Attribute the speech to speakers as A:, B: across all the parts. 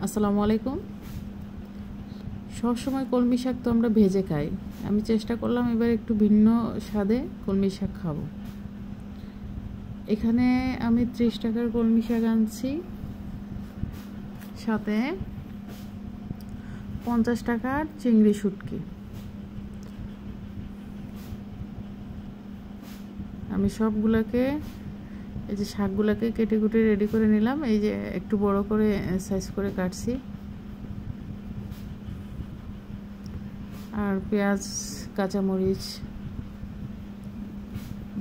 A: আসসালামু আলাইকুম। সবসময় কলমি শাক তো আমরা ভেজে খাই। আমি চেষ্টা করলাম এবার একটু ভিন্ন স্বাদে কলমি শাক খাবো। এখানে আমি 30 টাকার কলমি শাক আনছি, সাথে 50 টাকার চিংড়ি শুটকি। আমি সবগুলোকে এই যে শাকগুলোকে কেটে কুটে রেডি করে নিলাম। এই যে একটু বড় করে সাইজ করে কাটছি, আর পেঁয়াজ কাঁচামরিচ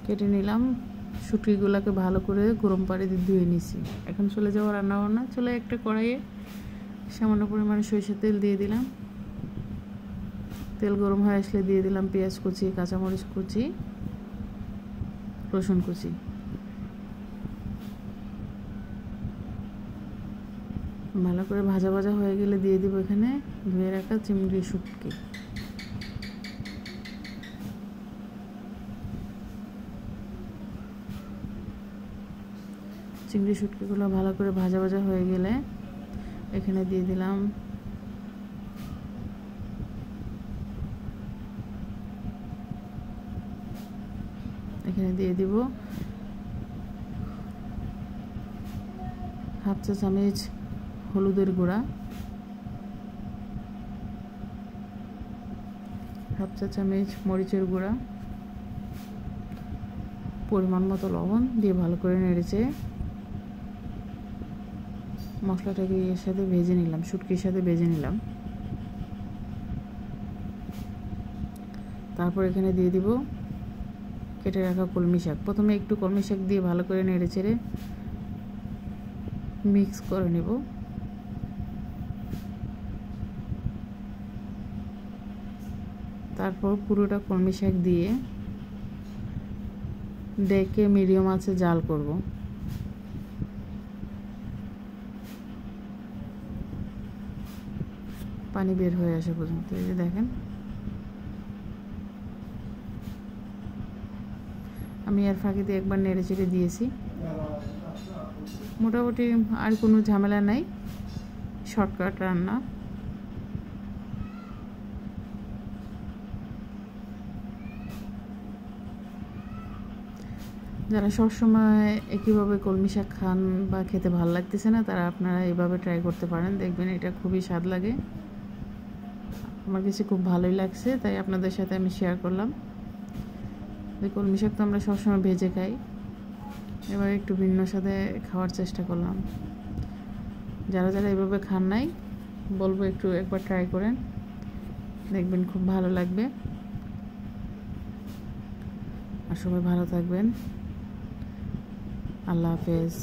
A: কেটে নিলাম। শুটকিগুলোকে ভালো করে গরম পানি দিয়ে ধুয়ে নিছি। এখন চলে যাবো রান্নাবান্না। চলে একটা কড়াইয়ে সামান্য পরিমাণে সরিষার তেল দিয়ে দিলাম। তেল গরম হয়ে আসলে দিয়ে দিলাম পেঁয়াজ কুচি, কাঁচামরিচ কুচি, রসুন কুচি। ভালো করে ভাজা ভাজা হয়ে গেলে দিয়ে দিব এখানে ধুয়ে রাখা চিংড়ি শুটকি। চিংড়ি শুটকিগুলো ভালো করে ভাজা ভাজা হয়ে গেলে এখানে দিয়ে দিলাম হাফ চা চামচ হলুদের গুঁড়া, হাফ চা চামচ মরিচের গুঁড়া, পরিমাণ মতো লবণ দিয়ে ভালো করে নেড়েছে মশলাটাকে এর সাথে ভেজে নিলাম, শুটকির সাথে ভেজে নিলাম। তারপর এখানে দিয়ে দিব কেটে রাখা কলমি শাক। প্রথমে একটু কলমি শাক দিয়ে ভালো করে নেড়ে চেড়ে মিক্স করে নেব। তারপর পুরোটা কলমি শাক দিয়ে ডেকে মিডিয়াম আঁচে জাল করব। পানি বের হয়ে আসা পর্যন্ত। এই যে দেখেন, আমি আর ফাঁকিতে একবার নেড়ে চেড়ে দিয়েছি। মোটামুটি আর কোনো ঝামেলা নাই, শর্টকাট রান্না। যারা সবসময় একইভাবে কলমি শাক খান বা খেতে ভালো লাগতেছে না, তারা আপনারা এইভাবে ট্রাই করতে পারেন, দেখবেন এটা খুবই স্বাদ লাগে। আমার কাছে খুব ভালোই লাগছে, তাই আপনাদের সাথে আমি শেয়ার করলাম। কলমি শাক তো আমরা সবসময় ভেজে খাই, এবার একটু ভিন্ন স্বাদে খাওয়ার চেষ্টা করলাম। যারা যারা এভাবে খান নাই, বলবো একটু একবার ট্রাই করেন, দেখবেন খুব ভালো লাগবে। আর সবাই ভালো থাকবেন। আল্লাহ হাফেজ।